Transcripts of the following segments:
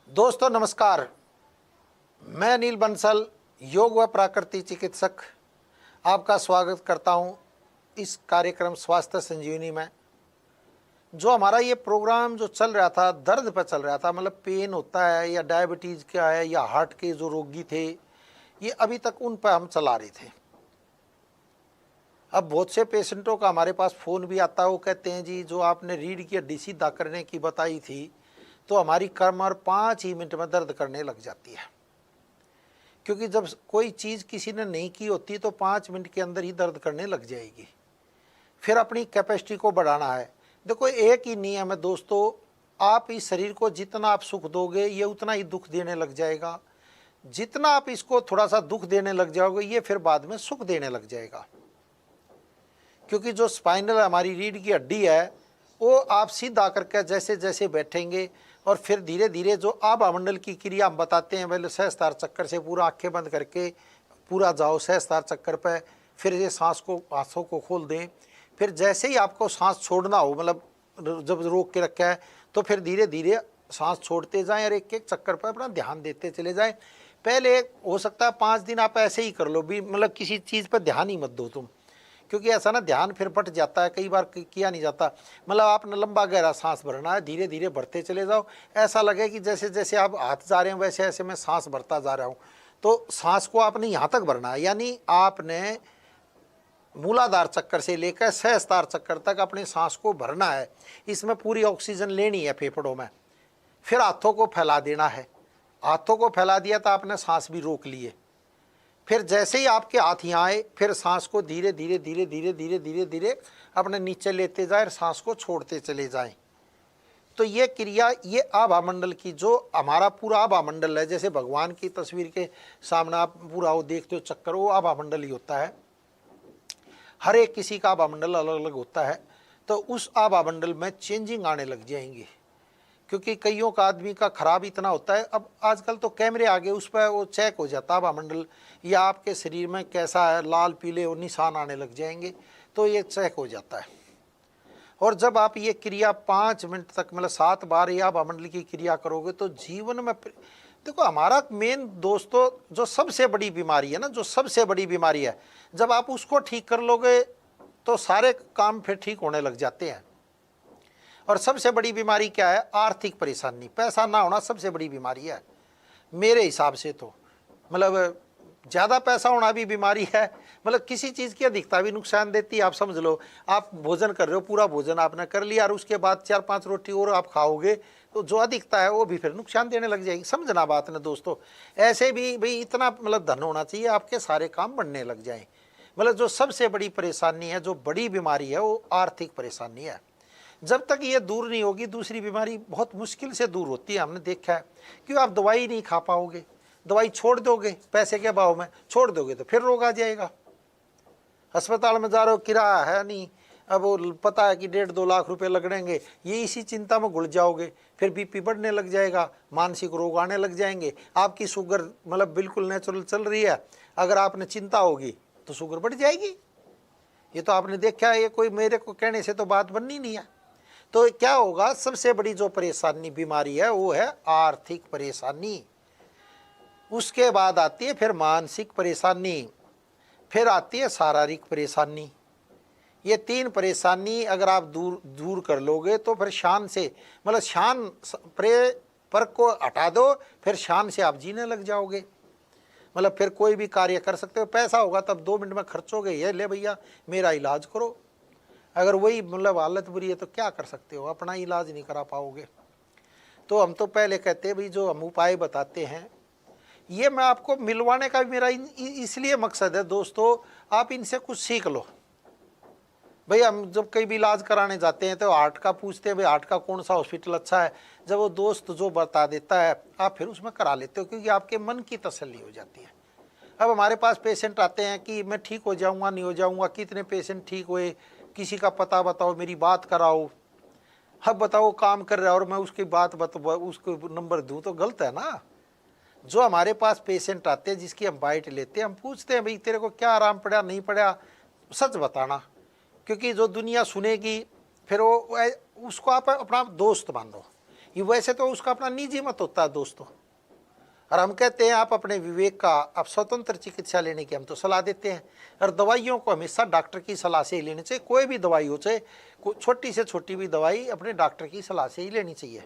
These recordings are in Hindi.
दोस्तों नमस्कार। मैं अनिल बंसल, योग व प्राकृतिक चिकित्सक, आपका स्वागत करता हूं इस कार्यक्रम स्वास्थ्य संजीवनी में। जो हमारा ये प्रोग्राम जो चल रहा था, दर्द पर चल रहा था, मतलब पेन होता है या डायबिटीज़ का है या हार्ट के जो रोगी थे, ये अभी तक उन पर हम चला रहे थे। अब बहुत से पेशेंटों का हमारे पास फ़ोन भी आता है, वो कहते हैं जी जो आपने रीढ़ की हड्डी सीधा करने की बताई थी तो हमारी कमर 5 ही मिनट में दर्द करने लग जाती है। क्योंकि जब कोई चीज़ किसी ने नहीं की होती तो 5 मिनट के अंदर ही दर्द करने लग जाएगी। फिर अपनी कैपेसिटी को बढ़ाना है। देखो, एक ही नियम है दोस्तों, आप इस शरीर को जितना आप सुख दोगे ये उतना ही दुख देने लग जाएगा। जितना आप इसको थोड़ा सा दुख देने लग जाओगे ये फिर बाद में सुख देने लग जाएगा। क्योंकि जो स्पाइनल हमारी रीढ़ की हड्डी है वो आप सीधा करके जैसे जैसे बैठेंगे और फिर धीरे धीरे जो आभामंडल की क्रिया हम बताते हैं, पहले सहस्त्रार चक्कर से पूरा आंखें बंद करके पूरा जाओ सहस्त्रार चक्कर पे, फिर ये सांस को आंखों को खोल दें। फिर जैसे ही आपको सांस छोड़ना हो, मतलब जब रोक के रखा है तो फिर धीरे धीरे सांस छोड़ते जाएं और एक एक चक्कर पर अपना ध्यान देते चले जाएं। पहले हो सकता है 5 दिन आप ऐसे ही कर लो भी, मतलब किसी चीज़ पर ध्यान ही मत दो तुम, क्योंकि ऐसा ना ध्यान फिर बट जाता है, कई बार किया नहीं जाता। मतलब आपने लंबा गहरा सांस भरना है, धीरे धीरे भरते चले जाओ। ऐसा लगे कि जैसे जैसे आप हाथ जा रहे हैं वैसे ऐसे मैं सांस भरता जा रहा हूँ। तो सांस को आपने यहाँ तक भरना है, यानी आपने मूलाधार चक्कर से लेकर सहस्त्रार चक्कर तक अपने सांस को भरना है। इसमें पूरी ऑक्सीजन लेनी है फेफड़ों में। फिर हाथों को फैला देना है। हाथों को फैला दिया तो आपने सांस भी रोक लिए। फिर जैसे ही आपके हाथ यहाँ आए फिर सांस को धीरे धीरे धीरे धीरे धीरे धीरे धीरे अपने नीचे लेते जाए और सांस को छोड़ते चले जाएं। तो ये क्रिया, ये आभामंडल की जो हमारा पूरा आभामंडल है, जैसे भगवान की तस्वीर के सामने आप पूरा वो देखते हो चक्कर, वो आभामंडल ही होता है। हर एक किसी का आभामंडल अलग अलग होता है। तो उस आभामंडल में चेंजिंग आने लग जाएंगी, क्योंकि कईयों का आदमी का खराब इतना होता है। अब आजकल तो कैमरे आ गए, उस पर वो चेक हो जाता है आभामंडल या आपके शरीर में कैसा है, लाल पीले वो निशान आने लग जाएंगे, तो ये चेक हो जाता है। और जब आप ये क्रिया 5 मिनट तक, मतलब 7 बार ये आभामंडल की क्रिया करोगे तो जीवन में देखो, हमारा मेन दोस्तों जो सबसे बड़ी बीमारी है ना, जो सबसे बड़ी बीमारी है, जब आप उसको ठीक कर लोगे तो सारे काम फिर ठीक होने लग जाते हैं। और सबसे बड़ी बीमारी क्या है? आर्थिक परेशानी, पैसा ना होना सबसे बड़ी बीमारी है मेरे हिसाब से। तो मतलब ज़्यादा पैसा होना भी बीमारी है, मतलब किसी चीज़ की अधिकता भी नुकसान देती है। आप समझ लो, आप भोजन कर रहे हो, पूरा भोजन आपने कर लिया और उसके बाद 4-5 रोटी और आप खाओगे तो जो अधिकता है वो भी फिर नुकसान देने लग जाएगी। समझना बात ना दोस्तों। ऐसे भी भाई इतना मतलब धन होना चाहिए आपके सारे काम बनने लग जाएं। मतलब जो सबसे बड़ी परेशानी है, जो बड़ी बीमारी है, वो आर्थिक परेशानी है। जब तक ये दूर नहीं होगी दूसरी बीमारी बहुत मुश्किल से दूर होती है, हमने देखा है। क्यों? आप दवाई नहीं खा पाओगे, दवाई छोड़ दोगे, पैसे के भाव में छोड़ दोगे तो फिर रोग आ जाएगा। अस्पताल में जा रहे हो, किराया है नहीं, अब वो पता है कि 1.5-2 लाख रुपए लगेंगे, ये इसी चिंता में घुल जाओगे। फिर बीपी बढ़ने लग जाएगा, मानसिक रोग आने लग जाएंगे। आपकी शुगर मतलब बिल्कुल नेचुरल चल रही है, अगर आपने चिंता होगी तो शुगर बढ़ जाएगी। ये तो आपने देखा है, ये कोई मेरे को कहने से तो बात बननी नहीं है। तो क्या होगा? सबसे बड़ी जो परेशानी बीमारी है वो है आर्थिक परेशानी। उसके बाद आती है फिर मानसिक परेशानी, फिर आती है शारीरिक परेशानी। ये 3 परेशानी अगर आप दूर कर लोगे तो फिर शान से, मतलब शान पर को हटा दो, फिर शान से आप जीने लग जाओगे। मतलब फिर कोई भी कार्य कर सकते हो। पैसा होगा तब 2 मिनट में खर्चोगे, ये ले भैया मेरा इलाज करो। अगर वही मतलब हालत बुरी है तो क्या कर सकते हो? अपना इलाज नहीं करा पाओगे। तो हम तो पहले कहते हैं भाई, जो हम उपाय बताते हैं ये मैं आपको मिलवाने का भी मेरा इसलिए मकसद है दोस्तों, आप इनसे कुछ सीख लो। भाई हम जब कहीं भी इलाज कराने जाते हैं तो हार्ट का पूछते हैं, भाई हार्ट का कौन सा हॉस्पिटल अच्छा है। जब वो दोस्त जो बता देता है आप फिर उसमें करा लेते हो, क्योंकि आपके मन की तसल्ली हो जाती है। अब हमारे पास पेशेंट आते हैं कि मैं ठीक हो जाऊँगा, नहीं हो जाऊँगा। कितने पेशेंट ठीक हुए, किसी का पता बताओ, मेरी बात कराओ। अब बताओ काम कर रहा है और मैं उसकी बात उसको नंबर दूं तो गलत है ना। जो हमारे पास पेशेंट आते हैं जिसकी हम बाइट लेते हैं, हम पूछते हैं भाई तेरे को क्या आराम पड़ा, नहीं पड़ा, सच बताना। क्योंकि जो दुनिया सुनेगी फिर वो उसको आप अपना दोस्त मान लो। ये वैसे तो उसका अपना निजी मत होता है दोस्तों, और हम कहते हैं आप अपने विवेक का आप स्वतंत्र चिकित्सा लेने की हम तो सलाह देते हैं। और दवाइयों को हमेशा डॉक्टर की सलाह से ही लेनी चाहिए, कोई भी दवाई हो, चाहे छोटी से छोटी भी दवाई अपने डॉक्टर की सलाह से ही लेनी चाहिए,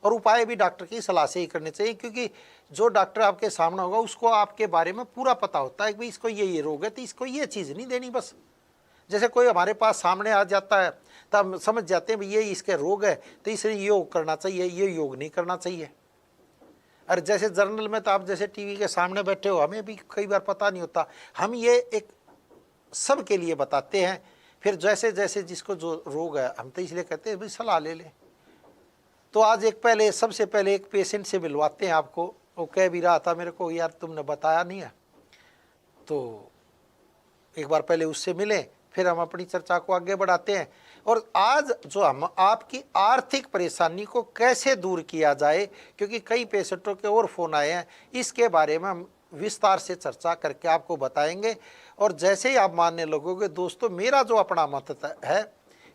और उपाय भी डॉक्टर की सलाह से ही करने चाहिए, क्योंकि जो डॉक्टर आपके सामने होगा उसको आपके बारे में पूरा पता होता है कि भाई इसको ये रोग है तो इसको ये चीज़ नहीं देनी बस। जैसे कोई हमारे पास सामने आ जाता है तो हम समझ जाते हैं भाई ये इसके रोग है तो इसलिए योग करना चाहिए, ये योग नहीं करना चाहिए। और जैसे जर्नल में तो आप जैसे टीवी के सामने बैठे हो, हमें भी कई बार पता नहीं होता, हम ये एक सब के लिए बताते हैं। फिर जैसे जैसे जिसको जो रोग है हम तो इसलिए कहते हैं भाई सलाह ले लें। तो आज सबसे पहले एक पेशेंट से मिलवाते हैं आपको। वो कह भी रहा था मेरे को, यार तुमने बताया नहीं है, तो एक बार पहले उससे मिलें, फिर हम अपनी चर्चा को आगे बढ़ाते हैं। और आज जो हम आपकी आर्थिक परेशानी को कैसे दूर किया जाए, क्योंकि कई पेशेंटों के और फ़ोन आए हैं, इसके बारे में हम विस्तार से चर्चा करके आपको बताएंगे। और जैसे ही आप मानने लगोगे दोस्तों, मेरा जो अपना मत है,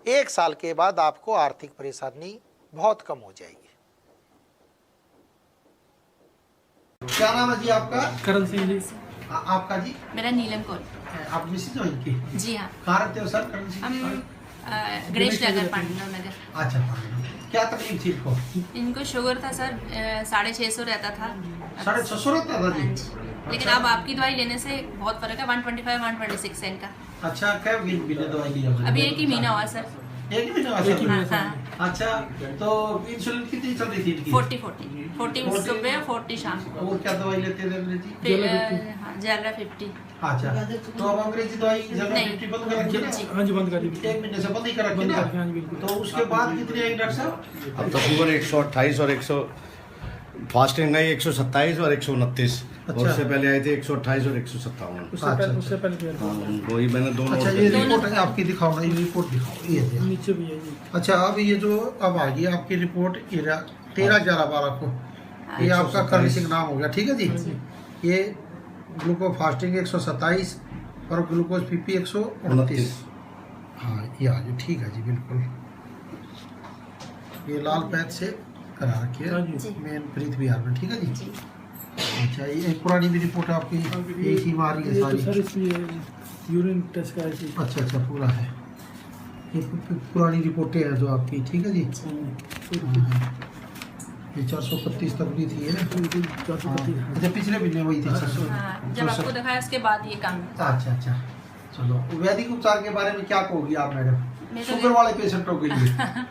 1 साल के बाद आपको आर्थिक परेशानी बहुत कम हो जाएगी। क्या नाम है जी आपका? करण सिंह जी। आपका जी? मेरा नीलम कौर। आप मिसेज हो इनकी? जी हाँ। कहाँ रहते हो सर? करण सिंह? हम गणेश नगर, पांडव नगर। अच्छा, क्या तकलीफ थी इनको? इनको शुगर था सर, 650 रहता था। 650 रहता था जी? हाँ जी। लेकिन अब आपकी दवाई लेने से बहुत फर्क है, 125 126 है इनका। अच्छा, क्या महीने दवाई ली? अभी 1 ही महीना हुआ सर। 1 ही महीना हुआ? हाँ। अच्छा, तो इंसुलिन कितनी चल रही थी इनकी? 40 सुबह और 40 शाम को। वो क्या दवाई लेते थे अंग्रेजी? हाँ, जेलरा 50। अच्छा, तो अब अंग्रेजी दवाई जेलरा 50 बंद कर रखी ना? हाँ जी, बंद कर दी। 1 महीने से बंद ही कर रखी ना? हाँ जी, बिल्कुल। तो उसके बाद कितनी आई डॉक्टर साहब? अब तो शुगर 128 और 100 फास्टिंग आई 127 और 129। और अच्छा। उससे पहले आए थे 128 और 157। उससे पहले किया था। हाँ, वही मैंने दोनों। अच्छा, ये रिपोर्ट है आपकी, दिखाओ ना ये रिपोर्ट, दिखाओ ये देखो। नीचे भी है जी। अच्छा, अब ये जो अब आ गई आपकी रिपोर्ट 13/11/12 को, ये आपका करण सिंह नाम हो गया, ठीक है जी। ये ग्लूकोज फास्टिंग 127 और ग्लूकोज पीपी 129। हाँ, ये आ गई, ठीक है जी, बिल्कुल। ये लाल पैच से करा रखी हाँ है जी। मेन प्रीत बिहार में, ठीक है जी। जी। अच्छा, ये एक पुरानी भी रिपोर्ट है आपकी, एक ही मारी है ये तो सारी? सर इसमें यूरिन टेस्ट का है जी। अच्छा, पूरा है, ये पुरानी रिपोर्टें हैं जो आपकी, ठीक है जी। ये 435 तक भी थी है। 435। अच्छा, पिछले महीने वही थी 600। हाँ, जब आपको दिखाया उसके बाद ये काम। अच्छा, चलो। वैदिक उपचार के बारे में क्या कहोगी आप मैडम, मैं तो शुगर वाले पेशेंटों के लिए?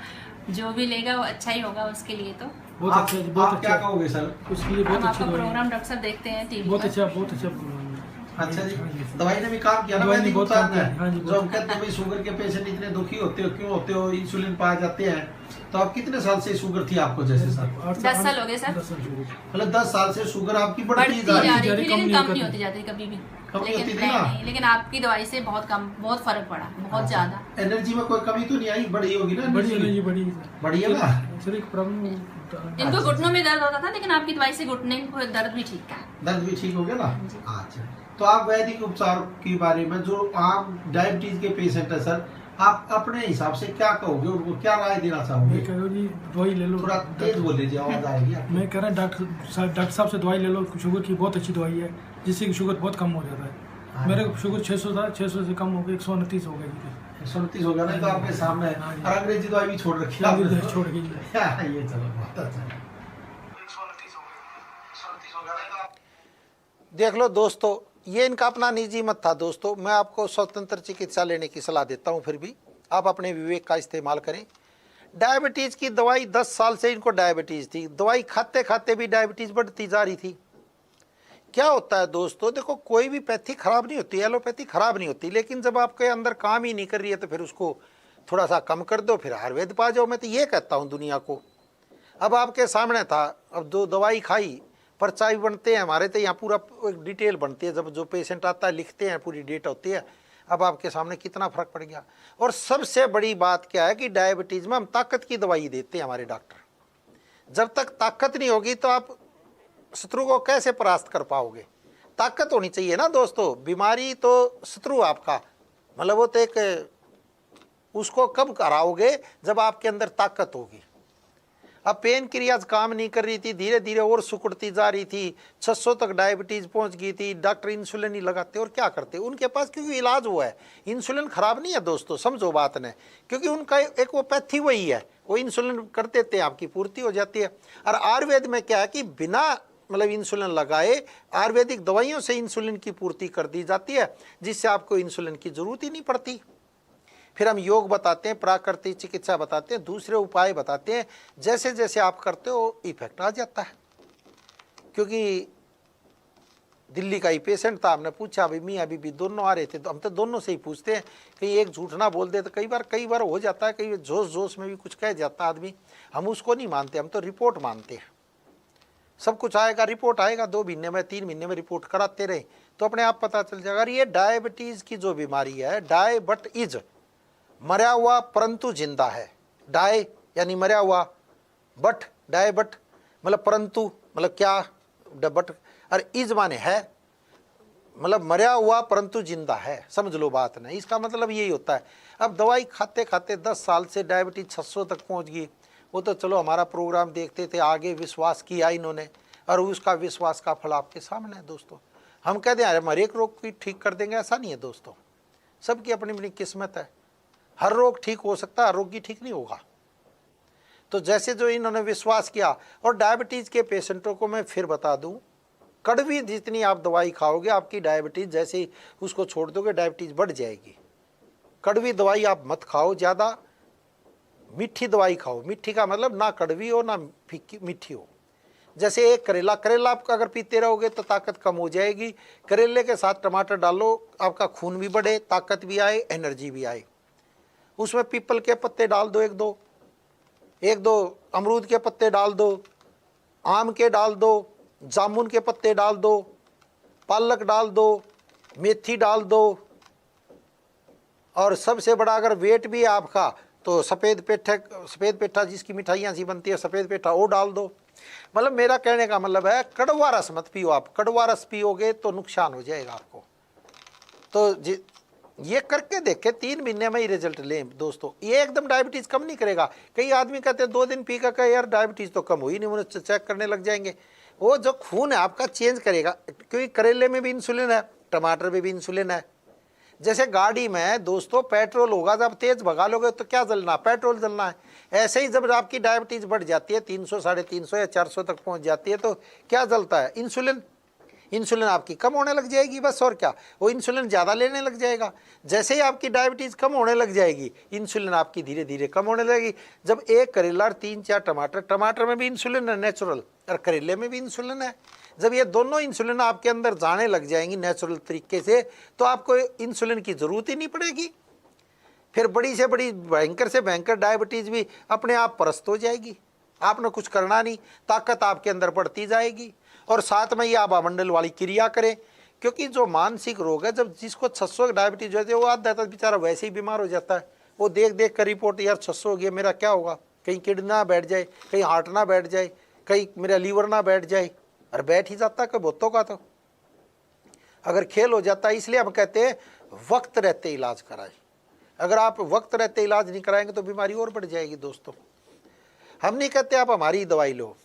जो भी लेगा वो अच्छा ही होगा उसके लिए। तो बहुत आप अच्छा है, बहुत क्या अच्छा। कहोगे सर? उसके लिए बहुत हम अच्छा आपका दवाई है। प्रोग्राम डॉक्टर साहब देखते हैं टीवी बहुत पर। अच्छा, बहुत अच्छा प्रोग्राम है। अच्छा जी, हाँ जी। दवाई ने भी काम किया ना दवाई ने वैदिक बहुत उपचार काम किया, हाँ जी, में? बहुत। जो हम कहते हैं भाई शुगर के पेशेंट इतने दुखी होते हो, क्यों होते हो, इंसुलिन पाए जाते हैं, तो आप कितने साल से शुगर थी आपको जैसे सर? 10 साल हो गए सर। 10 साल शुरू। मतलब 10 साल से शुगर आपकी बढ़ती बढ़ती जा जा रही रही है? थी, कम लेकिन नहीं कम होती। नहीं होती जाती कभी भी। कम नहीं होती थी नहीं, ना? नहीं, लेकिन आपकी दवाई से बहुत फर्क पड़ा, बहुत ज्यादा। एनर्जी में कोई कमी तो नहीं आई? बढ़ी होगी ना बड़ी energy? एनर्जी बड़ी बढ़ी है ना? सर एक प्रॉब्लम। इनको घुटनों में दर्द होता था, लेकिन आपकी दवाई से घुटने को दर्द भी ठीक था। दर्द भी ठीक हो गया ना? अच्छा, तो आप वैदिक उपचार के बारे में, जो आम डायबिटीज के पेशेंट है सर, आप अपने हिसाब से क्या कहोगे, उनको क्या राय देना चाहोगे? मैं कह रहा हूँ जी, दवाई ले लो। थोड़ा तेज बोल लीजिए, आवाज आएगी आपकी। मैं कह रहा हूँ डॉक्टर साहब से दवाई ले लो, शुगर की बहुत अच्छी दवाई है, जिससे कि शुगर बहुत कम हो जाता है। मेरे को शुगर 600 था, 600 से कम हो गया, 129 हो गई। 129 हो गया ना? तो आपके सामने है। हाँ जी। और अंग्रेजी दवाई भी छोड़ रखी है आपने? छोड़ गई। ये चलो, बहुत अच्छा। 129 हो गया ना? देख लो दोस्तों, ये इनका अपना निजी मत था दोस्तों। मैं आपको स्वतंत्र चिकित्सा लेने की सलाह देता हूँ, फिर भी आप अपने विवेक का इस्तेमाल करें। डायबिटीज़ की दवाई 10 साल से इनको डायबिटीज़ थी, दवाई खाते खाते भी डायबिटीज़ बढ़ती जा रही थी। क्या होता है दोस्तों, देखो कोई भी पैथी खराब नहीं होती, एलोपैथी खराब नहीं होती, लेकिन जब आपके अंदर काम ही नहीं कर रही है तो फिर उसको थोड़ा सा कम कर दो, फिर आयुर्वेद पा जाओ। मैं तो ये कहता हूँ दुनिया को। अब आपके सामने था, अब दो दवाई खाई, पर्चा भी बनते हैं हमारे, तो यहाँ पूरा एक डिटेल बनती है, जब जो पेशेंट आता है लिखते हैं, पूरी डेट होती है। अब आपके सामने कितना फर्क पड़ गया। और सबसे बड़ी बात क्या है कि डायबिटीज़ में हम ताकत की दवाई देते हैं हमारे डॉक्टर। जब तक ताकत नहीं होगी तो आप शत्रु को कैसे परास्त कर पाओगे? ताकत होनी चाहिए ना दोस्तों। बीमारी तो शत्रु आपका, मतलब वो तो एक, उसको कब हराओगे? जब आपके अंदर ताकत होगी। अब पेन क्रियाज काम नहीं कर रही थी, धीरे धीरे और सुकुड़ती जा रही थी, 600 तक डायबिटीज पहुंच गई थी। डॉक्टर इंसुलिन ही लगाते और क्या करते उनके पास, क्योंकि इलाज हुआ है। इंसुलिन खराब नहीं है दोस्तों, समझो बात ने, क्योंकि उनका एक वो पैथी वही है, वो इंसुलिन कर देते हैं, आपकी पूर्ति हो जाती है। और आयुर्वेद में क्या है कि बिना मतलब इंसुलिन लगाए आयुर्वेदिक दवाइयों से इंसुलिन की पूर्ति कर दी जाती है, जिससे आपको इंसुलिन की जरूरत ही नहीं पड़ती। फिर हम योग बताते हैं, प्राकृतिक चिकित्सा बताते हैं, दूसरे उपाय बताते हैं, जैसे जैसे आप करते हो इफेक्ट आ जाता है। क्योंकि दिल्ली का ही पेशेंट था, हमने पूछा भाई मियाँ बीबी दोनों आ रहे थे, तो हम तो दोनों से ही पूछते हैं, कहीं एक झूठ ना बोल दे। तो कई बार हो जाता है, कई जोश जोश में भी कुछ कह जाता आदमी, हम उसको नहीं मानते, हम तो रिपोर्ट मानते हैं। सब कुछ आएगा, रिपोर्ट आएगा, 2 महीने में 3 महीने में रिपोर्ट कराते रहे तो अपने आप पता चल जाएगा। ये डायबिटीज़ की जो बीमारी है, डायबट इज मरा हुआ परंतु जिंदा है। डाय यानी मरा हुआ, बट डायबट मतलब परंतु मतलब क्या, बट और इज माने है, मतलब मरा हुआ परंतु जिंदा है, समझ लो बात ना। इसका मतलब यही होता है। अब दवाई खाते खाते 10 साल से डायबिटीज 600 तक पहुंच गई। वो तो चलो हमारा प्रोग्राम देखते थे, आगे विश्वास किया इन्होंने, और उसका विश्वास का फल आपके सामने है दोस्तों। हम कहते हैं अरे हर एक रोग को ठीक कर देंगे, ऐसा नहीं है दोस्तों। सबकी अपनी अपनी किस्मत है, हर रोग ठीक हो सकता है, हर रोगी ठीक नहीं होगा। तो जैसे जो इन्होंने विश्वास किया, और डायबिटीज़ के पेशेंटों को मैं फिर बता दूं, कड़वी जितनी आप दवाई खाओगे आपकी डायबिटीज़, जैसे ही उसको छोड़ दोगे डायबिटीज़ बढ़ जाएगी। कड़वी दवाई आप मत खाओ ज़्यादा, मीठी दवाई खाओ। मीठी का मतलब ना कड़वी हो ना फीकी, मीठी हो। जैसे एक करेला आप अगर पीते रहोगे तो ताकत कम हो जाएगी। करेले के साथ टमाटर डालो, आपका खून भी बढ़े, ताकत भी आए, एनर्जी भी आए। उसमें पीपल के पत्ते डाल दो, एक दो अमरूद के पत्ते डाल दो, आम के डाल दो, जामुन के पत्ते डाल दो, पालक डाल दो, मेथी डाल दो, और सबसे बड़ा अगर वेट भी है आपका तो सफ़ेद पेठा जिसकी मिठाइयाँ सी बनती है, सफ़ेद पेठा वो डाल दो। मतलब मेरा कहने का मतलब है कड़वा रस मत पियो आप, कड़वा रस पियोगे तो नुकसान हो जाएगा आपको। तो ये करके देखे, 3 महीने में ही रिजल्ट लें दोस्तों। ये एकदम डायबिटीज़ कम नहीं करेगा। कई आदमी कहते हैं 2 दिन पी का यार डायबिटीज़ तो कम हुई नहीं, उन्हें चेक करने लग जाएंगे। वो जो खून है आपका चेंज करेगा, क्योंकि करेले में भी इंसुलिन है, टमाटर में भी इंसुलिन है। जैसे गाड़ी में दोस्तों पेट्रोल होगा, जब तेज़ भगा लोगे तो क्या जलना, पेट्रोल जलना है। ऐसे ही जब आपकी डायबिटीज़ बढ़ जाती है, 300, 350 या 400 तक पहुंच जाती है, तो क्या जलता है, इंसुलिन आपकी कम होने लग जाएगी बस। और क्या, वो इंसुलिन ज़्यादा लेने लग जाएगा। जैसे ही आपकी डायबिटीज़ कम होने लग जाएगी, इंसुलिन आपकी धीरे धीरे कम होने लगेगी। जब एक करेला और 3-4 टमाटर में भी इंसुलिन है नेचुरल, और करेले में भी इंसुलिन है। जब ये दोनों इंसुलिन आपके अंदर जाने लग जाएंगी नेचुरल तरीके से, तो आपको इंसुलिन की ज़रूरत ही नहीं पड़ेगी। फिर बड़ी से बड़ी भयंकर से भयंकर डायबिटीज़ भी अपने आप परस्त हो जाएगी। आपने कुछ करना नहीं, ताकत आपके अंदर बढ़ती जाएगी। और साथ में ये आभामंडल वाली क्रिया करें, क्योंकि जो मानसिक रोग है, जब जिसको 600 डायबिटीज होती है वो आधा तक बेचारा वैसे ही बीमार हो जाता है। वो देख कर रिपोर्ट, यार 600 हो गया, मेरा क्या होगा, कहीं किडनी ना बैठ जाए, कहीं हार्ट ना बैठ जाए, कहीं मेरा लीवर ना बैठ जाए। और बैठ ही जाता है कोई बहुतों का, तो अगर खेल हो जाता है। इसलिए हम कहते हैं वक्त रहते इलाज कराए। अगर आप वक्त रहते इलाज नहीं कराएंगे तो बीमारी और बढ़ जाएगी दोस्तों। हम नहीं कहते आप हमारी दवाई लो,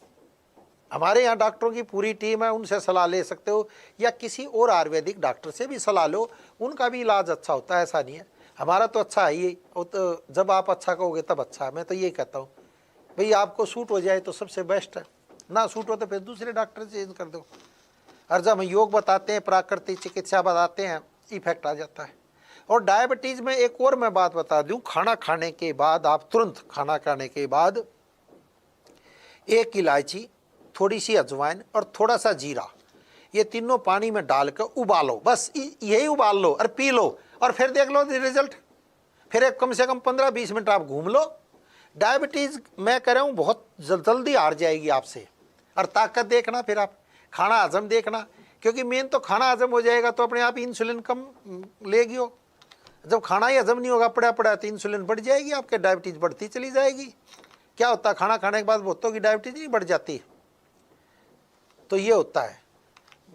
हमारे यहाँ डॉक्टरों की पूरी टीम है, उनसे सलाह ले सकते हो, या किसी और आयुर्वेदिक डॉक्टर से भी सलाह लो, उनका भी इलाज अच्छा होता है, ऐसा नहीं है। हमारा तो अच्छा है ही, तो जब आप अच्छा कहोगे तब अच्छा है। मैं तो ये कहता हूँ भाई आपको सूट हो जाए तो सबसे बेस्ट है, ना सूट हो तो फिर दूसरे डॉक्टर से चेंज कर दो। और जब हम योग बताते हैं, प्राकृतिक चिकित्सा बताते हैं, इफेक्ट आ जाता है। और डायबिटीज़ में एक और मैं बात बता दूं, खाना खाने के बाद आप तुरंत खाना खाने के बाद 1 इलायची, थोड़ी सी अजवाइन और थोड़ा सा जीरा, ये तीनों पानी में डालकर उबालो, बस यही उबाल लो और पी लो, और फिर देख लो रिजल्ट। फिर एक कम से कम 15-20 मिनट आप घूम लो, डायबिटीज़ मैं कह रहा हूँ बहुत जल्दी हार जाएगी आपसे। और ताकत देखना, फिर आप खाना हजम देखना, क्योंकि मेन तो खाना हजम हो जाएगा तो अपने आप इंसुलिन कम लेगी हो। जब खाना ही हजम नहीं होगा पड़ा तो इंसुलिन बढ़ जाएगी, आपके डायबिटीज़ बढ़ती चली जाएगी। क्या होता है, खाना खाने के बाद बहुतों की डायबिटीज़ नहीं बढ़ जाती। तो ये होता है।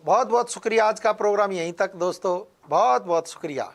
बहुत बहुत शुक्रिया, आज का प्रोग्राम यहीं तक दोस्तों, बहुत बहुत शुक्रिया।